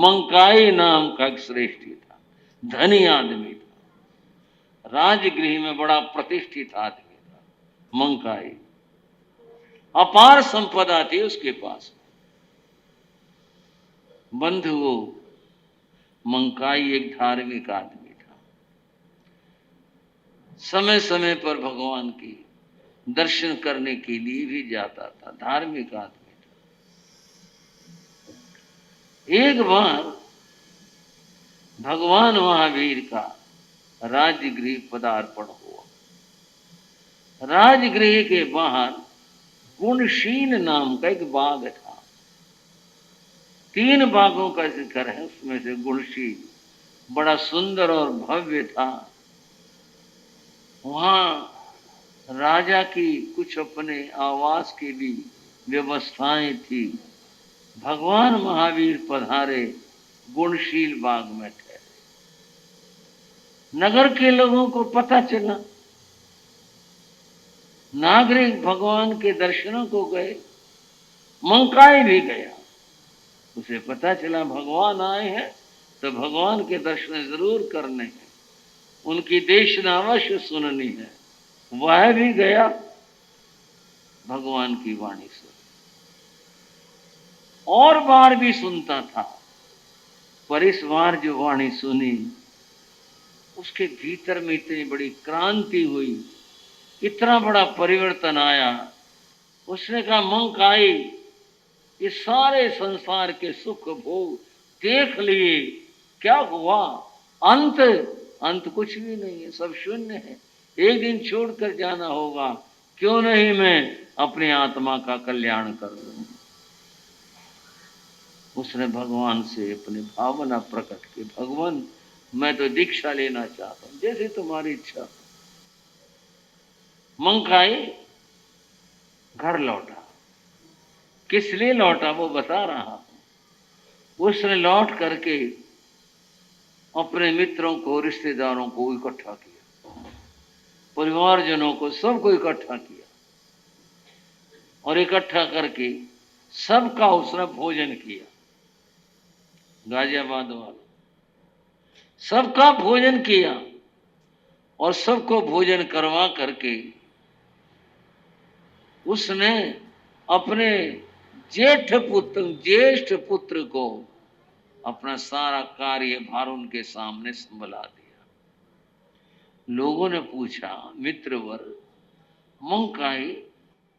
मंकाई नाम का एक श्रेष्ठी था, धनी आदमी था, राजगृह में बड़ा प्रतिष्ठित आदमी था मंकाई। अपार संपदा थी उसके पास। बंधुओं, मंकाई एक धार्मिक आदमी था, समय समय पर भगवान की दर्शन करने के लिए भी जाता था, धार्मिक आदमी था। एक बार भगवान महावीर का राजगृह पदार्पण हुआ। राजगृह के बाहर गुणशील नाम का एक बाग था। 3 बागों का जिक्र है, उसमें से गुणशील बड़ा सुंदर और भव्य था। वहां राजा की कुछ अपने आवास के लिए व्यवस्थाएं थी। भगवान महावीर पधारे, गुणशील बाग में ठहरे। नगर के लोगों को पता चला, नागरिक भगवान के दर्शनों को गए, मंकाई भी गया। उसे पता चला भगवान आए हैं तो भगवान के दर्शन जरूर करने हैं, उनकी देशना अवश्य सुननी है। वह भी गया, भगवान की वाणी सुन। और बार भी सुनता था, पर इस बार जो वाणी सुनी उसके भीतर में इतनी बड़ी क्रांति हुई, इतना बड़ा परिवर्तन आया। उसने कहा, मंकाई, ये सारे संसार के सुख भोग देख लिए, क्या हुआ? अंत अंत कुछ भी नहीं है, सब शून्य है। एक दिन छोड़कर जाना होगा, क्यों नहीं मैं अपनी आत्मा का कल्याण कर दूं। उसने भगवान से अपनी भावना प्रकट की, भगवान मैं तो दीक्षा लेना चाहता हूं, जैसे तुम्हारी इच्छा। मंकाई घर लौटा। किस लिए लौटा वो बता रहा हूं। उसने लौट करके अपने मित्रों को, रिश्तेदारों को इकट्ठा किया, परिवारजनों को, सबको इकट्ठा किया, और इकट्ठा करके सबका उसने भोजन किया। गाजियाबाद वाला सबका भोजन किया, और सबको भोजन करवा करके उसने अपने ज्येष्ठ पुत्र को अपना सारा कार्यभार उनके सामने संभला दिया। लोगों ने पूछा, मित्रवर, मंकाई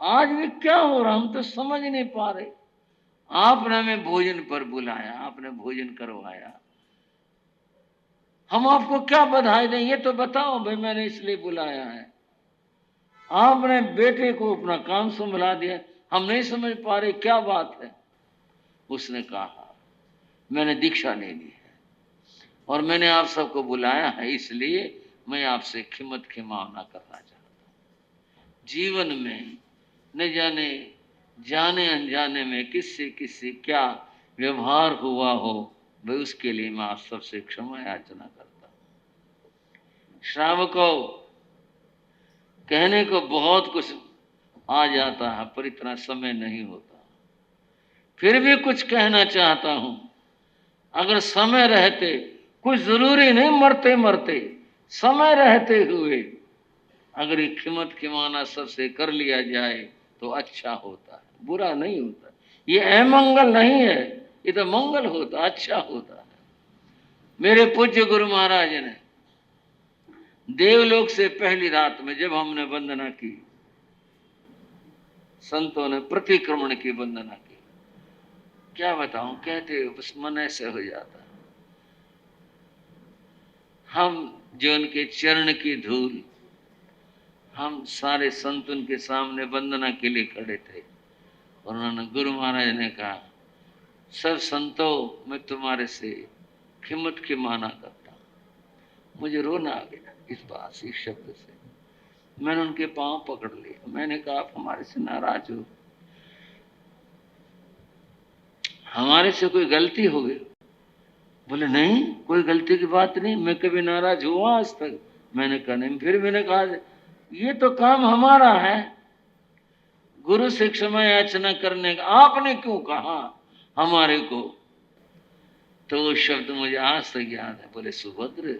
आज भी क्या हो रहा, हम तो समझ नहीं पा रहे। आपने हमें भोजन पर बुलाया, आपने भोजन करवाया, हम आपको क्या बधाई दें, ये तो बताओ भाई, मैंने इसलिए बुलाया है। आपने बेटे को अपना काम संभला दिया, हम नहीं समझ पा रहे क्या बात है। उसने कहा, मैंने दीक्षा ले ली है और मैंने आप सबको बुलाया है, इसलिए मैं आपसे खिमत खिमावना करना चाहता हूं। जीवन में न जाने जाने अनजाने में किससे क्या व्यवहार हुआ हो, भाई उसके लिए मैं आप सबसे क्षमा याचना करता हूं। श्रावकों, कहने को बहुत कुछ आ जाता है, पर इतना समय नहीं होता। फिर भी कुछ कहना चाहता हूं। अगर समय रहते, कुछ जरूरी नहीं मरते मरते, समय रहते हुए अगर ये खिमत खिमाना सबसे कर लिया जाए तो अच्छा होता है, बुरा नहीं होता। ये अमंगल नहीं है, ये तो मंगल होता, अच्छा होता है। मेरे पूज्य गुरु महाराज ने देवलोक से पहली रात में जब हमने वंदना की, संतों ने प्रतिक्रमण की वंदना की, क्या बताऊं, कहते बस मन ऐसे हो जाता। हम जो उनके चरण की धूल, हम सारे संत उनके सामने वंदना के लिए खड़े थे, और उन्होंने, गुरु महाराज ने कहा, सब संतों, मैं तुम्हारे से खिमत खिमाना करता हूं। मुझे रोना आ गया इस बात से, इस शब्द से। मैंने उनके पांव पकड़ लिए, मैंने कहा, आप हमारे से नाराज हो, हमारे से कोई गलती हो गई? बोले नहीं, कोई गलती की बात नहीं, मैं कभी नाराज हुआ आज तक? मैंने कहा नहीं। फिर मैंने कहा, ये तो काम हमारा है, गुरु से क्षमा याचना करने का, आपने क्यों कहा हमारे को? तो वो शब्द मुझे आज तक याद है। बोले सुभद्र,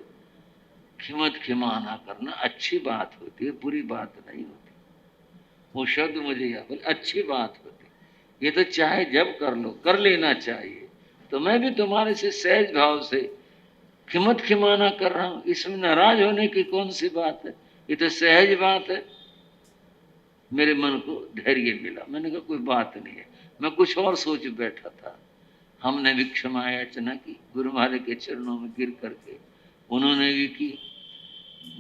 खिमत खिमाना करना अच्छी बात होती है, बुरी बात नहीं होती। वो शब्द मुझे याद, बोले अच्छी बात होती, ये तो चाहे जब कर लो, कर लेना चाहिए। तो मैं भी तुम्हारे से सहज भाव से खिमत खिमाना कर रहा हूं, इसमें नाराज होने की कौन सी बात है, ये तो सहज बात है। मेरे मन को धैर्य मिला, मैंने कहा कोई बात नहीं है, मैं कुछ और सोच बैठा था। हमने भी क्षमा याचना की गुरु महाराज के चरणों में गिर करके, उन्होंने भी की।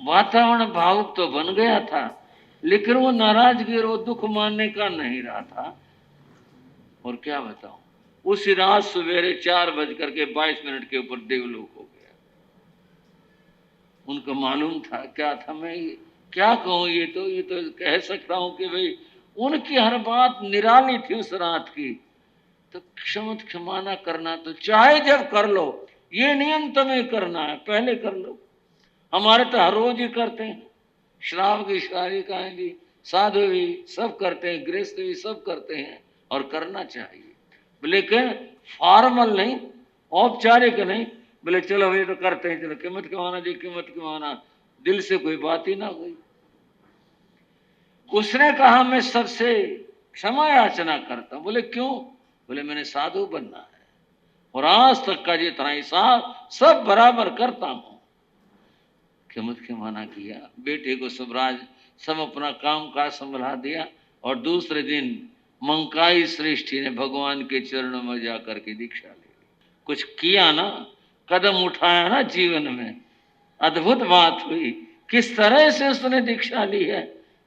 वातावरण भावुक तो बन गया था, लेकिन वो नाराजगी और वो दुख मानने का नहीं रहा था। और क्या बताऊं, उसी रात सवेरे 4:22 के ऊपर देवलोक हो गया। उनको मालूम था क्या था, मैं क्या कहूं, ये तो कह सकता हूं कि भाई उनकी हर बात निराली थी उस रात की। तो क्षमत क्षमाना करना तो चाहे जब कर लो, ये नियम तुम्हें करना है, पहले कर लो। हमारे तो हर रोज ही करते हैं, श्राव की शारीरिकाएं भी, साधु भी सब करते हैं, गृहस्थ भी सब करते हैं, और करना चाहिए। लेकिन फॉर्मल नहीं, औपचारिक नहीं, बोले चलो ये तो करते हैं, चलो कीमत कमाना जी, कीमत कमाना, दिल से कोई बात ही ना हुई। उसने कहा मैं सबसे क्षमा याचना करता हूं। बोले क्यों? बोले मैंने साधु बनना है और आज तक का जितना हिसाब सब बराबर करता हूं। कीमत खिमाना किया, बेटे को स्वराज सब अपना काम काज संभला दिया। और दूसरे दिन मंकाई श्रेष्ठी ने भगवान के चरणों में जाकर के दीक्षा ले ली। कुछ किया ना, कदम उठाया ना जीवन में, अद्भुत बात हुई। किस तरह से उसने दीक्षा ली है,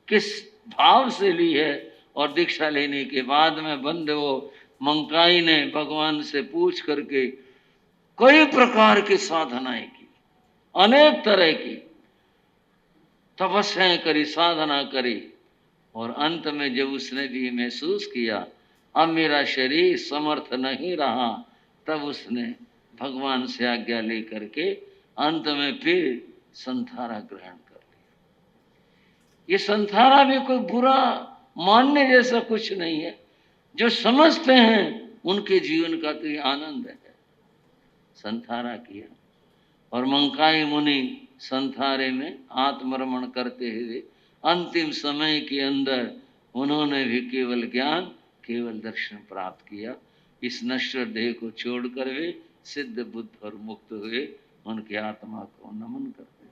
किस भाव से ली है। और दीक्षा लेने के बाद में बंद वो मंकाई ने भगवान से पूछ करके कई प्रकार की साधनाएं की, अनेक तरह की तपस्याएं करी, साधना करी। और अंत में जब उसने भी महसूस किया अब मेरा शरीर समर्थ नहीं रहा, तब उसने भगवान से आज्ञा लेकर के अंत में फिर संथारा ग्रहण कर लिया। ये संथारा भी कोई बुरा मानने जैसा कुछ नहीं है। जो समझते हैं उनके जीवन का तो ये आनंद है। संथारा किया और मंकाई मुनि संथारे में आत्मरमण करते हुए अंतिम समय के अंदर उन्होंने भी केवल ज्ञान, केवल दर्शन प्राप्त किया। इस नश्वर देह को छोड़कर वे सिद्ध बुद्ध और मुक्त हुए। उनकी आत्मा को नमन करते।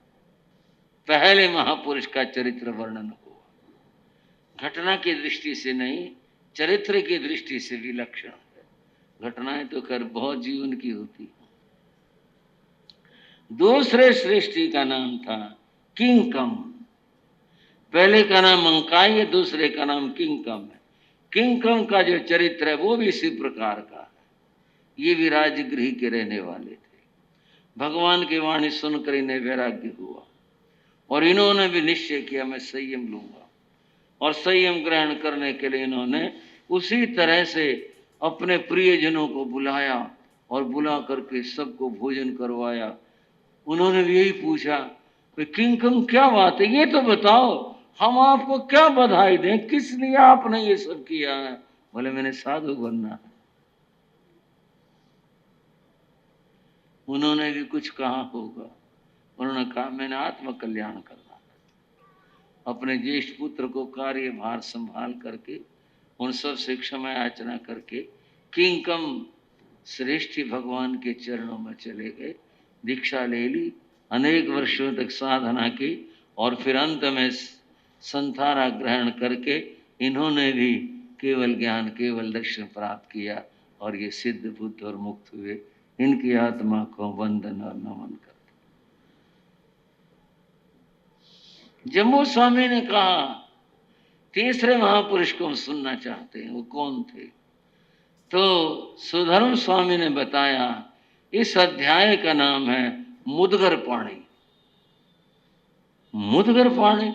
पहले महापुरुष का चरित्र वर्णन हुआ, घटना की दृष्टि से नहीं, चरित्र की दृष्टि से विलक्षण है। घटनाएं तो खैर बहुत जीवन की होती है। दूसरे सृष्टि का नाम था किंकम। पहले का नाम मंकाई है, दूसरे का नाम किंकम है। किंकम का जो चरित्र है वो भी इसी प्रकार का है। ये भी राजगृह के रहने वाले थे। भगवान की वाणी सुनकर इन्हें वैराग्य हुआ और इन्होंने भी निश्चय किया मैं संयम लूंगा। और संयम ग्रहण करने के लिए इन्होंने उसी तरह से अपने प्रियजनों को बुलाया और बुला करके सबको भोजन करवाया। उन्होंने भी यही पूछा किंकम क्या बात है, ये तो बताओ, हम आपको क्या बधाई दें, किस लिए आपने ये सब किया है। बोले मैंने साधु बनना है। उन्होंने भी कुछ कहा होगा। उन्होंने कहा मैंने आत्म कल्याण करना है। अपने ज्येष्ठ पुत्र को कार्यभार संभाल करके उन सब से क्षमा याचना करके किंकम श्रेष्ठी भगवान के चरणों में चले गए, दीक्षा ले ली, अनेक वर्षों तक साधना की और फिर अंत में संथारा ग्रहण करके इन्होंने भी केवल ज्ञान, केवल दर्शन प्राप्त किया और ये सिद्ध बुद्ध और मुक्त हुए। इनकी आत्मा को वंदन और नमन करते। जम्मू स्वामी ने कहा तीसरे महापुरुष को हम सुनना चाहते हैं, वो कौन थे? तो सुधर्म स्वामी ने बताया इस अध्याय का नाम है मुदगर पाणी। मुदगर पाणी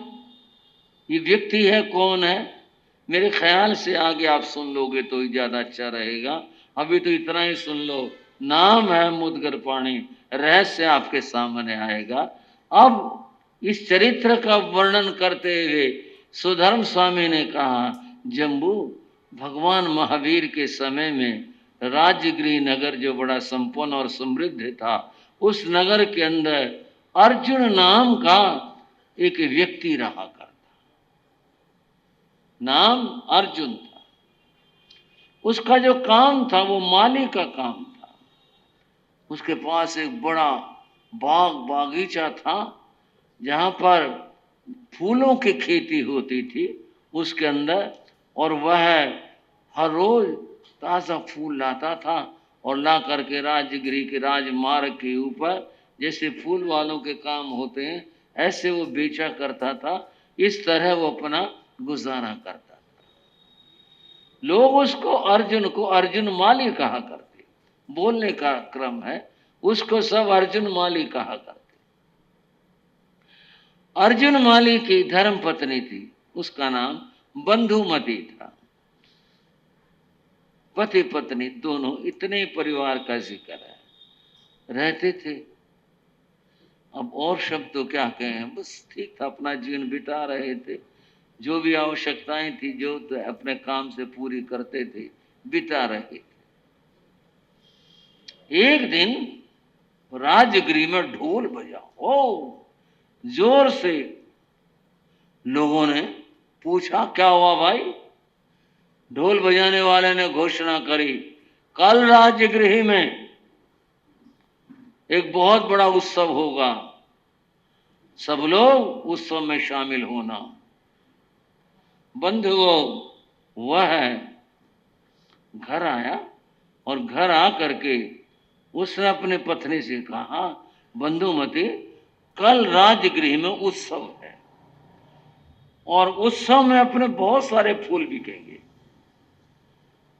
ये व्यक्ति है, कौन है? मेरे ख्याल से आगे आप सुन लोगे तो ज्यादा अच्छा रहेगा। अभी तो इतना ही सुन लो, नाम है मुदगर पाणी, रहस्य आपके सामने आएगा। अब इस चरित्र का वर्णन करते हुए सुधर्म स्वामी ने कहा जम्बू, भगवान महावीर के समय में राजगृह नगर जो बड़ा संपन्न और समृद्ध था, उस नगर के अंदर अर्जुन नाम का एक व्यक्ति रहा करता। नाम अर्जुन था। उसका जो काम था वो माली का काम था। उसके पास एक बड़ा बागीचा था जहां पर फूलों की खेती होती थी उसके अंदर, और वह हर रोज ताज़ा फूल लाता था और ला करके राजगृह के राजमार्ग के ऊपर, जैसे फूल वालों के काम होते हैं ऐसे वो बेचा करता था। इस तरह वो अपना गुजारा करता था। लोग उसको अर्जुन माली कहा करते, बोलने का क्रम है, उसको सब अर्जुन माली कहा करते। अर्जुन माली की धर्म पत्नी थी, उसका नाम बंधुमती था। पति पत्नी दोनों इतने परिवार का जिक्र है, रहते थे। अब और शब्द तो क्या कहें, बस ठीक था, अपना जीवन बिता रहे थे। जो भी आवश्यकताएं थी जो तो अपने काम से पूरी करते थे, बिता रहे थे। एक दिन राजगृह में ढोल बजा, ओ जोर से। लोगों ने पूछा क्या हुआ भाई? ढोल बजाने वाले ने घोषणा करी, कल राजगृह में एक बहुत बड़ा उत्सव होगा, सब लोग उत्सव में शामिल होना। बंधुओं, वह घर आया और घर आकर के उसने अपने पत्नी से कहा, बंधुमती, कल राजगृह में उत्सव है और उत्सव में अपने बहुत सारे फूल बिकेंगे,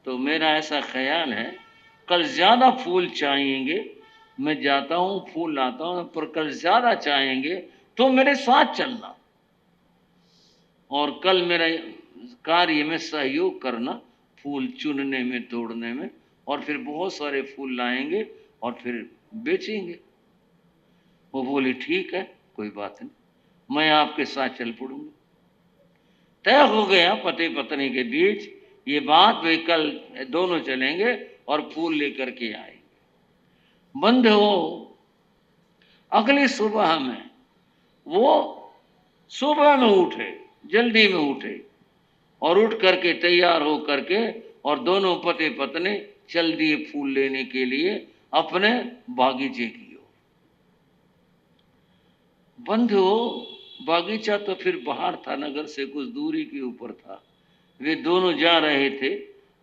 तो मेरा ऐसा ख्याल है कल ज्यादा फूल चाहिएंगे, मैं जाता हूं फूल लाता हूं, पर कल ज्यादा चाहेंगे तो मेरे साथ चलना और कल मेरा कार्य में सहयोग करना, फूल चुनने में, तोड़ने में, और फिर बहुत सारे फूल लाएंगे और फिर बेचेंगे। वो बोली ठीक है, कोई बात नहीं, मैं आपके साथ चल पड़ूंगी। तय हो गया पति पत्नी के बीच ये बात, वे कल दोनों चलेंगे और फूल लेकर के आएंगे। बंधुओं, अगली सुबह में वो सुबह में उठे, जल्दी में उठे और उठ करके तैयार हो करके और दोनों पति पत्नी चल दिए फूल लेने के लिए अपने बागीचे की ओर। बंधुओं, बागीचा तो फिर बाहर था, नगर से कुछ दूरी के ऊपर था। वे दोनों जा रहे थे।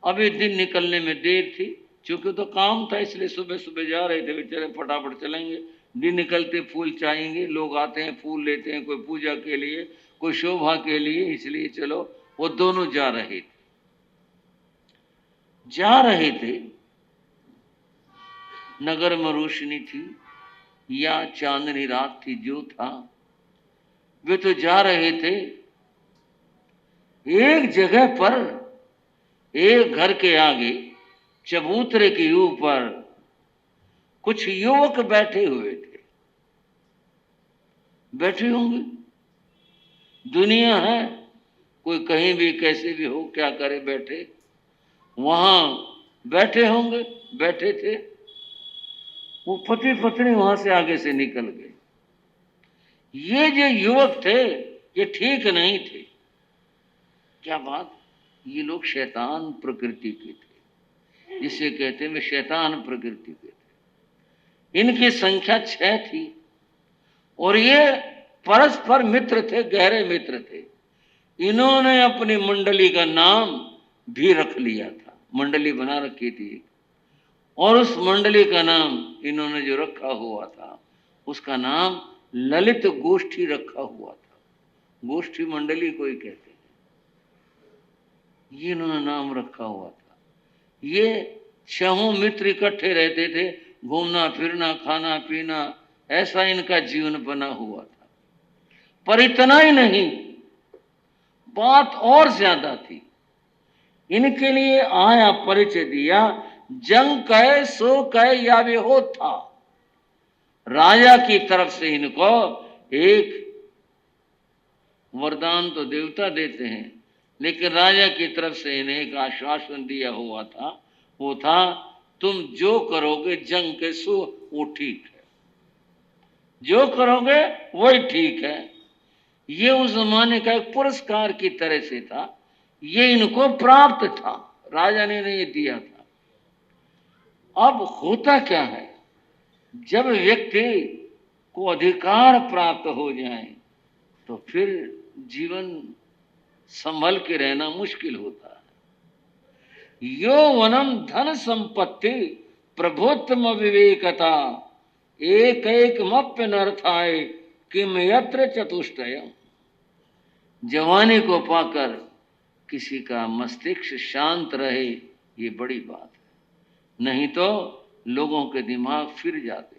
अभी दिन निकलने में देर थी, क्योंकि तो काम था इसलिए सुबह सुबह जा रहे थे। वे चले फटाफट चलेंगे, दिन निकलते फूल चाहिए, लोग आते हैं फूल लेते हैं, कोई पूजा के लिए, कोई शोभा के लिए, इसलिए चलो वो दोनों जा रहे थे। नगर में रोशनी थी या चांदनी रात थी, जो था, वे तो जा रहे थे। एक जगह पर एक घर के आगे चबूतरे के ऊपर कुछ युवक बैठे हुए थे। बैठे होंगे, दुनिया है, कोई कहीं भी कैसे भी हो, क्या करे बैठे, वहां बैठे होंगे, बैठे थे। वो पति पत्नी वहां से आगे से निकल गए। ये जो युवक थे ये ठीक नहीं थे। क्या बात, ये लोग शैतान प्रकृति के थे, जिसे कहते हैं वे शैतान प्रकृति के थे। इनकी संख्या 6 थी और ये परस्पर मित्र थे, गहरे मित्र थे। इन्होंने अपनी मंडली का नाम भी रख लिया था, मंडली बना रखी थी, और उस मंडली का नाम इन्होंने जो रखा हुआ था उसका नाम ललित गोष्ठी रखा हुआ था। गोष्ठी मंडली को ही कहते हैं, ये इन्होंने नाम रखा हुआ था। ये 6 मित्र इकट्ठे रहते थे, घूमना फिरना, खाना पीना, ऐसा इनका जीवन बना हुआ था। पर इतना ही नहीं, बात और ज्यादा थी। इनके लिए आया, परिचय दिया, जंग कहे सो कहे या वे हो था। राजा की तरफ से इनको एक वरदान तो देवता देते हैं, लेकिन राजा की तरफ से इन्हें एक आश्वासन दिया हुआ था। वो था तुम जो करोगे जंग के सो वो ठीक है, जो करोगे वही ठीक है। ये उस जमाने का एक पुरस्कार की तरह से था, ये इनको प्राप्त था, राजा ने ये दिया था। अब होता क्या है, जब व्यक्ति को अधिकार प्राप्त हो जाए तो फिर जीवन संभल के रहना मुश्किल होता है। यौवनम धन संपत्ति प्रभुत्व विवेकता एक एक मप्य नर्थाय किम यत्र चतुष्टयम। जवानी को पाकर किसी का मस्तिष्क शांत रहे ये बड़ी बात है, नहीं तो लोगों के दिमाग फिर जाते।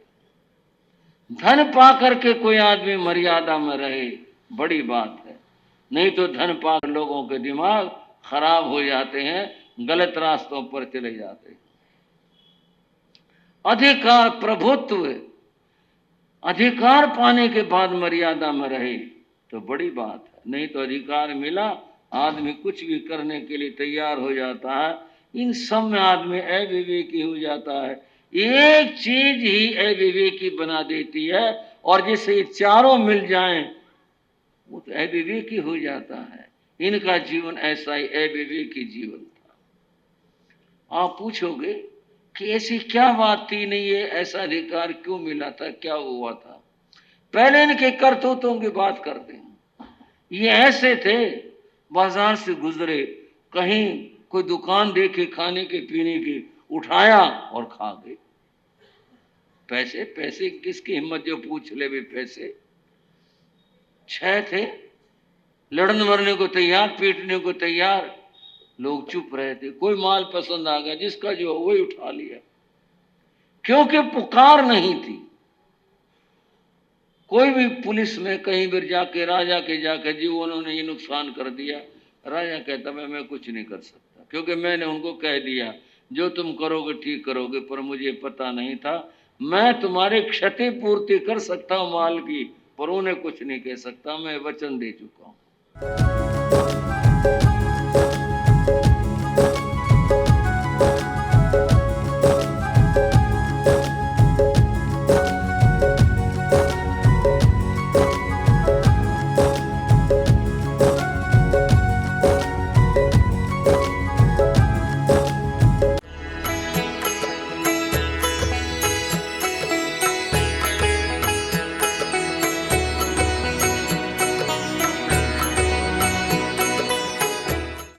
धन पाकर के कोई आदमी मर्यादा में रहे बड़ी बात है, नहीं तो धन पाकर लोगों के दिमाग खराब हो जाते हैं, गलत रास्तों पर चले जाते हैं। अधिकार प्रभुत्व, अधिकार पाने के बाद मर्यादा में रहे तो बड़ी बात है, नहीं तो अधिकार मिला आदमी कुछ भी करने के लिए तैयार हो जाता है। इन सब में आदमी अविवेकी हो जाता है, एक चीज ही अविवेकी बना देती है, और जिसे ये चारों मिल जाएं वो तो अविवेकी हो जाता है। इनका जीवन ऐसा ही अविवेकी जीवन था। आप पूछोगे कि ऐसी क्या बात थी, नहीं ये ऐसा अधिकार क्यों मिला था, क्या हुआ था? पहले इनके करतूतों की बात करते हैं। ये ऐसे थे, बाजार से गुजरे, कहीं कोई दुकान देखे खाने के पीने की, उठाया और खा गए। पैसे पैसे किसकी हिम्मत जो पूछ ले भी पैसे। 6 थे, लड़न मरने को तैयार, पीटने को तैयार, लोग चुप रहे थे। कोई माल पसंद आ गया, जिसका जो वही उठा लिया, क्योंकि पुकार नहीं थी। कोई भी पुलिस में कहीं भी जाके राजा के जाकर जी उन्होंने ये नुकसान कर दिया, राजा कहता मैं कुछ नहीं कर सकता, क्योंकि मैंने उनको कह दिया जो तुम करोगे ठीक करोगे, पर मुझे पता नहीं था। मैं तुम्हारी क्षति पूर्ति कर सकता हूँ माल की, पर उन्हें कुछ नहीं कह सकता, मैं वचन दे चुका हूँ।